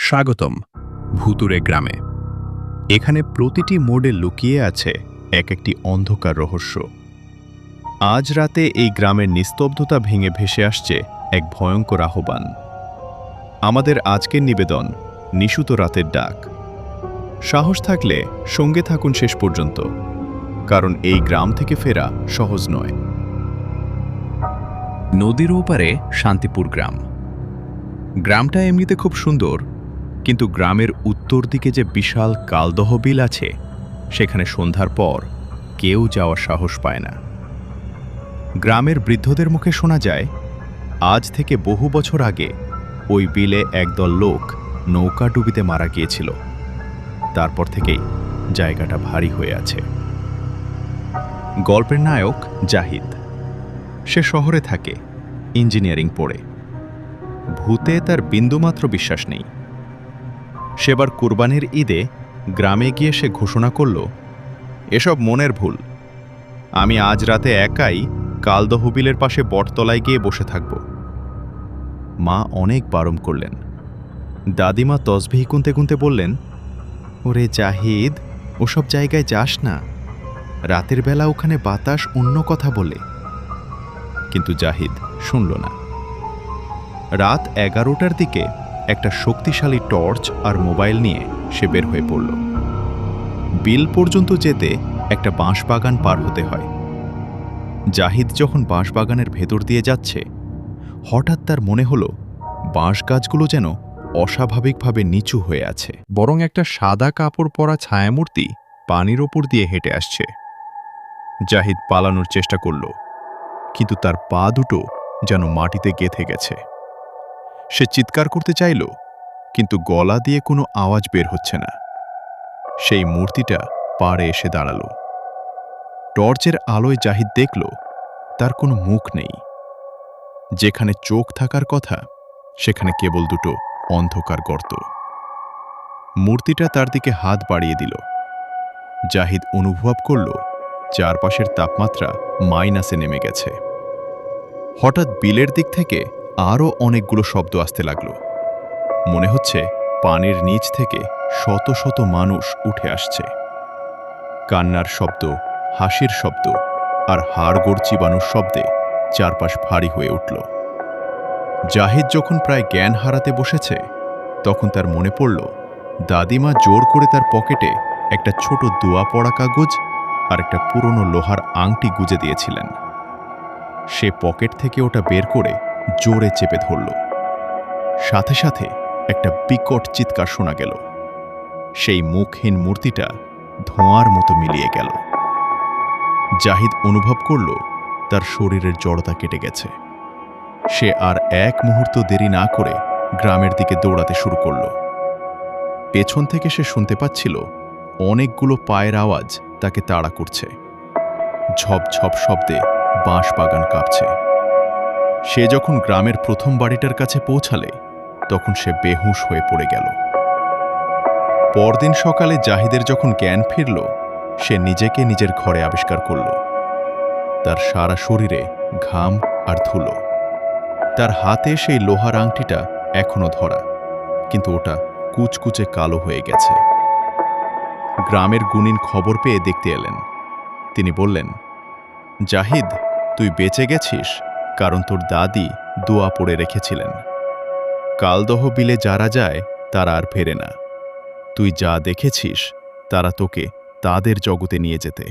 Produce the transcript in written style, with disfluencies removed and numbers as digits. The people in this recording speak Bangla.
স্বাগতম ভুতুরে গ্রামে। এখানে প্রতিটি মোড়ে লুকিয়ে আছে এক একটি অন্ধকার রহস্য। আজ রাতে এই গ্রামের নিস্তব্ধতা ভেঙে ভেসে আসছে এক ভয়ঙ্কর আহ্বান। আমাদের আজকের নিবেদন নিশুত রাতের ডাক। সাহস থাকলে সঙ্গে থাকুন শেষ পর্যন্ত, কারণ এই গ্রাম থেকে ফেরা সহজ নয়। নদীর ওপারে শান্তিপুর গ্রাম। গ্রামটা এমনিতে খুব সুন্দর, কিন্তু গ্রামের উত্তর দিকে যে বিশাল কালদহ বিল আছে, সেখানে সন্ধ্যার পর কেউ যাওয়ার সাহস পায় না। গ্রামের বৃদ্ধদের মুখে শোনা যায়, আজ থেকে বহু বছর আগে ওই বিলে একদল লোক নৌকা ডুবিতে মারা গিয়েছিল। তারপর থেকেই জায়গাটা ভারী হয়ে আছে। গল্পের নায়ক জাহিদ। সে শহরে থাকে, ইঞ্জিনিয়ারিং পড়ে। ভূতে তার বিন্দুমাত্র বিশ্বাস নেই। সেবার কুরবানির ঈদে গ্রামে গিয়ে সে ঘোষণা করল, এসব মনের ভুল। আমি আজ রাতে একাই কালদহ বিলের পাশে বটতলায় গিয়ে বসে থাকব। মা অনেক বারণ করলেন। দাদিমা তসবিহ গুনতে গুনতে বললেন, ওরে জাহিদ, ওসব জায়গায় যাস না, রাতের বেলা ওখানে বাতাস অন্য কথা বলে। কিন্তু জাহিদ শুনল না। রাত 11টার দিকে একটা শক্তিশালী টর্চ আর মোবাইল নিয়ে সে বের হয়ে পড়ল। বিল পর্যন্ত যেতে একটা বাঁশবাগান পার হতে হয়। জাহিদ যখন বাঁশবাগানের ভেতর দিয়ে যাচ্ছে, হঠাৎ তার মনে হলো বাঁশ গাছগুলো যেন অস্বাভাবিকভাবে নিচু হয়ে আছে, বরং একটা সাদা কাপড় পরা ছায়ামূর্তি পানির ওপর দিয়ে হেঁটে আসছে। জাহিদ পালানোর চেষ্টা করল, কিন্তু তার পা দুটো যেন মাটিতে গেঁথে গেছে। সে চিৎকার করতে চাইল, কিন্তু গলা দিয়ে কোনো আওয়াজ বের হচ্ছে না। সেই মূর্তিটা পাড়ে এসে দাঁড়াল। টর্চের আলোয় জাহিদ দেখল, তার কোনো মুখ নেই। যেখানে চোখ থাকার কথা, সেখানে কেবল দুটো অন্ধকার গর্ত। মূর্তিটা তার দিকে হাত বাড়িয়ে দিল। জাহিদ অনুভব করল চারপাশের তাপমাত্রা মাইনাসে নেমে গেছে। হঠাৎ বিলের দিক থেকে আরও অনেকগুলো শব্দ আসতে লাগল। মনে হচ্ছে পানির নিচ থেকে শত শত মানুষ উঠে আসছে। কান্নার শব্দ, হাসির শব্দ আর হাড়গোড় চিবানোর শব্দে চারপাশ ভারী হয়ে উঠল। জাহিদ যখন প্রায় জ্ঞান হারাতে বসেছে, তখন তার মনে পড়ল দাদিমা জোর করে তার পকেটে একটা ছোট দোয়া পড়া কাগজ আর একটা পুরনো লোহার আংটি গুজে দিয়েছিলেন। সে পকেট থেকে ওটা বের করে জোরে চেপে ধরল। সাথে সাথে একটা বিকট চিৎকার শোনা গেল। সেই মুখহীন মূর্তিটা ধোঁয়ার মতো মিলিয়ে গেল। জাহিদ অনুভব করল তার শরীরের জড়তা কেটে গেছে। সে আর এক মুহূর্ত দেরি না করে গ্রামের দিকে দৌড়াতে শুরু করল। পেছন থেকে সে শুনতে পাচ্ছিল অনেকগুলো পায়ের আওয়াজ তাকে তাড়া করছে। ঝপঝপ শব্দে বাঁশবাগান কাঁপছে। সে যখন গ্রামের প্রথম বাড়িটার কাছে পৌঁছালে, তখন সে বেহুঁশ হয়ে পড়ে গেল। পরদিন সকালে জাহিদের যখন জ্ঞান ফিরল, সে নিজেকে নিজের ঘরে আবিষ্কার করল। তার সারা শরীরে ঘাম আর ধুলো। তার হাতে সেই লোহার আংটিটা এখনো ধরা, কিন্তু ওটা কুচকুচে কালো হয়ে গেছে। গ্রামের গুণিন খবর পেয়ে দেখতে এলেন। তিনি বললেন, জাহিদ, তুই বেঁচে গেছিস, কারণ তোর দাদি দোয়া পড়ে রেখেছিলেন। কালদহ বিলে যারা যায় তারা আর ফেরে না। তুই যা দেখেছিস, তারা তোকে তাদের জগতে নিয়ে যেতে